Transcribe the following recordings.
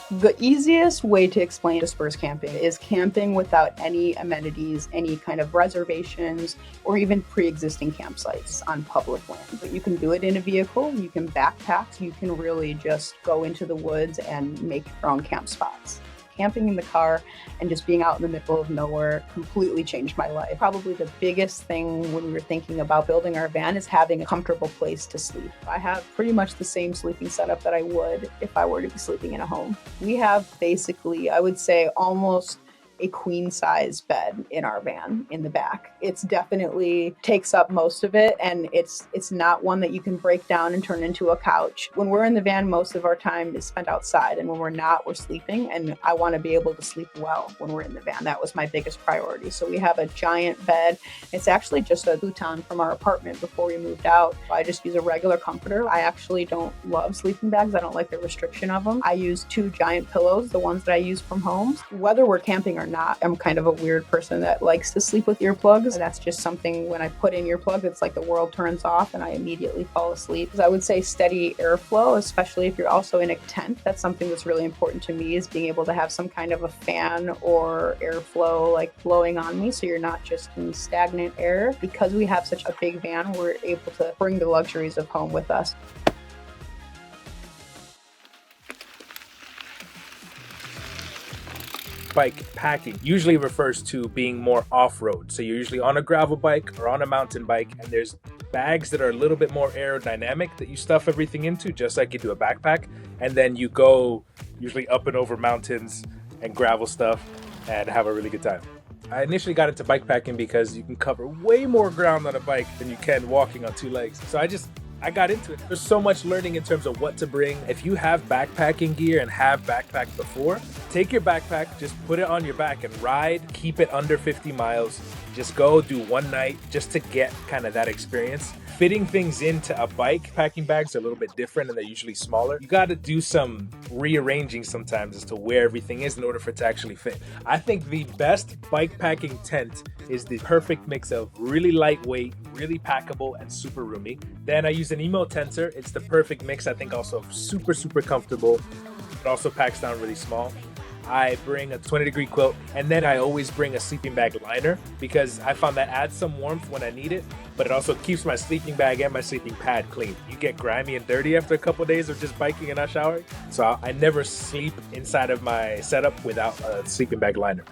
The easiest way to explain dispersed camping is camping without any amenities, any kind of reservations, or even pre-existing campsites on public land. But you can do it in a vehicle, you can backpack, you can really just go into the woods and make your own camp spots. Camping in the car and just being out in the middle of nowhere completely changed my life. Probably the biggest thing when we were thinking about building our van is having a comfortable place to sleep. I have pretty much the same sleeping setup that I would if I were to be sleeping in a home. We have basically, I would say, almost a queen size bed in our van in the back. It's definitely takes up most of it, and it's not one that you can break down and turn into a couch. When we're in the van, most of our time is spent outside, and when we're not, we're sleeping, and I want to be able to sleep well when we're in the van. That was my biggest priority. So we have a giant bed. It's actually just a futon from our apartment before we moved out. I just use a regular comforter. I actually don't love sleeping bags. I don't like the restriction of them. I use 2 giant pillows, the ones that I use from home. Whether we're camping or not, I'm kind of a weird person that likes to sleep with earplugs. That's just something when I put in earplugs, it's like the world turns off and I immediately fall asleep. I would say steady airflow, especially if you're also in a tent. That's something that's really important to me, is being able to have some kind of a fan or airflow like blowing on me so you're not just in stagnant air. Because we have such a big van, we're able to bring the luxuries of home with us. Bike packing usually refers to being more off-road. So you're usually on a gravel bike or on a mountain bike, and there's bags that are a little bit more aerodynamic that you stuff everything into, just like you do a backpack. And then you go usually up and over mountains and gravel stuff and have a really good time. I initially got into bikepacking because you can cover way more ground on a bike than you can walking on 2 legs. So I got into it. There's so much learning in terms of what to bring. If you have backpacking gear and have backpacked before, take your backpack, just put it on your back and ride. Keep it under 50 miles. Just go do one night just to get kind of that experience. Fitting things into a bike packing bags are a little bit different and they're usually smaller. You got to do some rearranging sometimes as to where everything is in order for it to actually fit. I think the best bike packing tent is the perfect mix of really lightweight, really packable, and super roomy. Then I use an emo tenter. It's the perfect mix. I think also super, super comfortable. It also packs down really small. I bring a 20-degree quilt, and then I always bring a sleeping bag liner because I found that adds some warmth when I need it, but it also keeps my sleeping bag and my sleeping pad clean. You get grimy and dirty after a couple of days of just biking and not showering, so I never sleep inside of my setup without a sleeping bag liner.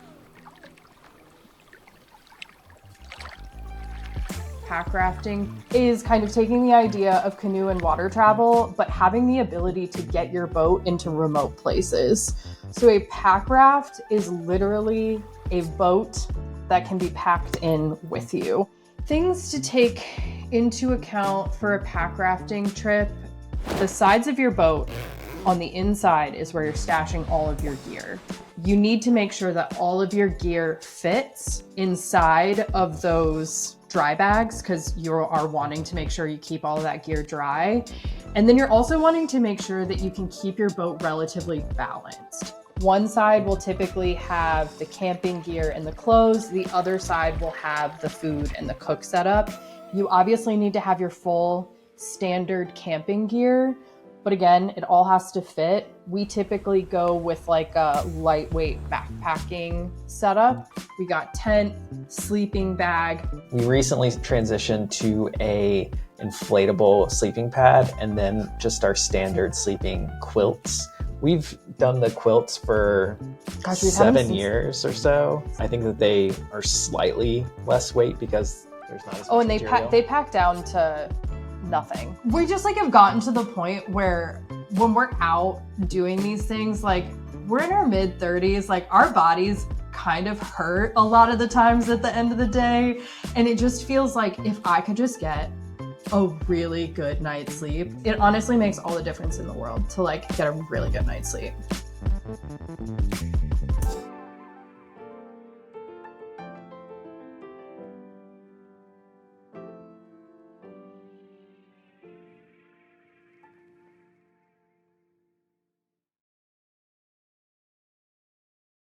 Packrafting is kind of taking the idea of canoe and water travel, but having the ability to get your boat into remote places. So a pack raft is literally a boat that can be packed in with you. Things to take into account for a pack rafting trip: the sides of your boat. On the inside is where you're stashing all of your gear. You need to make sure that all of your gear fits inside of those dry bags because you are wanting to make sure you keep all of that gear dry. And then you're also wanting to make sure that you can keep your boat relatively balanced. One side will typically have the camping gear and the clothes. The other side will have the food and the cook setup. You obviously need to have your full standard camping gear, but again, it all has to fit. We typically go with like a lightweight backpacking setup. We got tent, sleeping bag. We recently transitioned to a inflatable sleeping pad and then just our standard sleeping quilts. We've done the quilts for 7 years or so. I think that they are slightly less weight because there's not as much material. They pack down to nothing. We just like have gotten to the point where when we're out doing these things, like we're in our mid 30s, like our bodies kind of hurt a lot of the times at the end of the day. And it just feels like if I could just get a really good night's sleep, it honestly makes all the difference in the world to like get a really good night's sleep.